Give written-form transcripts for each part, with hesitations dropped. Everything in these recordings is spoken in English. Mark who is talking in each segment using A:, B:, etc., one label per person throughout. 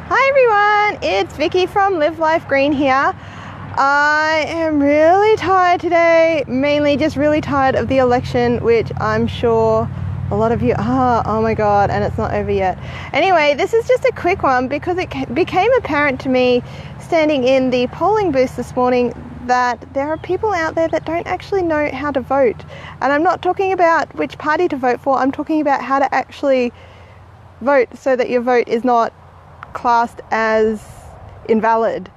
A: Hi everyone, it's Vicky from Live Life Green here. I am really tired today, mainly just really tired of the election, which I'm sure a lot of you are. Oh my god, and it's not over yet. Anyway, this is just a quick one because it became apparent to me standing in the polling booth this morning that there are people out there that don't actually know how to vote. And I'm not talking about which party to vote for, I'm talking about how to actually vote so that your vote is not classed as invalid,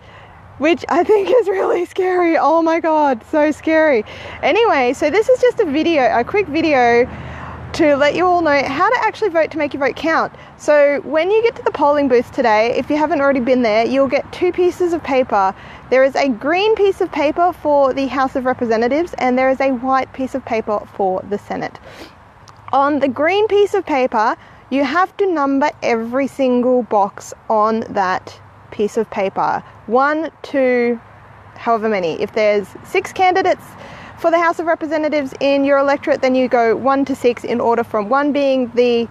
A: which I think is really scary. Oh my god, so scary. Anyway, so this is just a quick video to let you all know how to actually vote to make your vote count. So when you get to the polling booth today, if you haven't already been there, you'll get two pieces of paper. There is a green piece of paper for the House of Representatives and there is a white piece of paper for the Senate. On the green piece of paper, you have to number every single box on that piece of paper. 1 to however many. If there's 6 candidates for the House of Representatives in your electorate, then you go 1 to 6 in order from 1 being the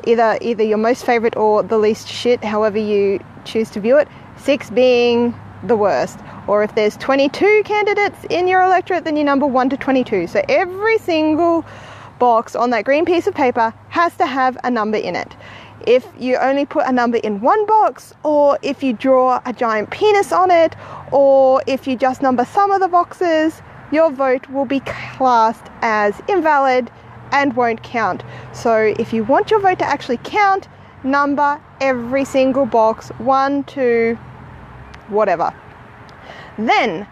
A: either your most favorite or the least shit, however you choose to view it, 6 being the worst. Or if there's 22 candidates in your electorate, then you number 1 to 22. So every single box on that green piece of paper has to have a number in it. If you only put a number in one box, or if you draw a giant penis on it, or if you just number some of the boxes, your vote will be classed as invalid and won't count. So if you want your vote to actually count, number every single box 1 to whatever. Then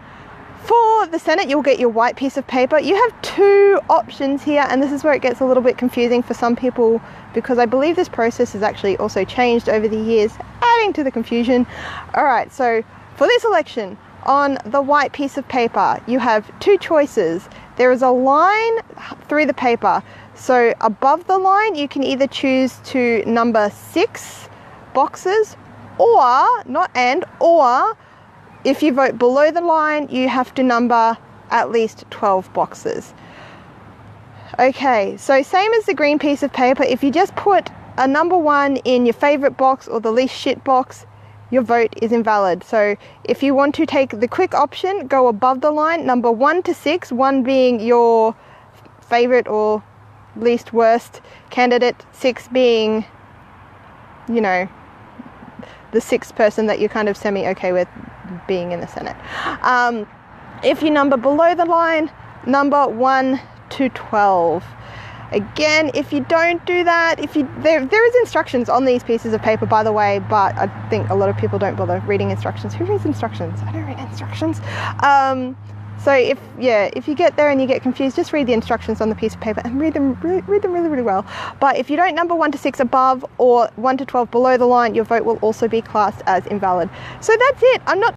A: for the Senate, you'll get your white piece of paper. You have 2 options here, and this is where it gets a little bit confusing for some people because I believe this process has actually also changed over the years, adding to the confusion. All right, so for this election, on the white piece of paper, you have 2 choices. There is a line through the paper. So above the line, you can either choose to number 6 boxes or if you vote below the line, you have to number at least 12 boxes. Okay, so same as the green piece of paper, if you just put a number 1 in your favorite box or the least shit box, your vote is invalid. So if you want to take the quick option, go above the line, number 1 to 6, 1 being your favorite or least worst candidate, 6 being, you know, the 6th person that you're kind of semi-okay with being in the Senate. If you number below the line, number 1 to 12. Again, if you don't do that, there is instructions on these pieces of paper, by the way, but I think a lot of people don't bother reading instructions. Who reads instructions? I don't read instructions. So if you get there and you get confused, just read the instructions on the piece of paper and read them really well. But if you don't number 1 to 6 above or 1 to 12 below the line, your vote will also be classed as invalid. So that's it. I'm not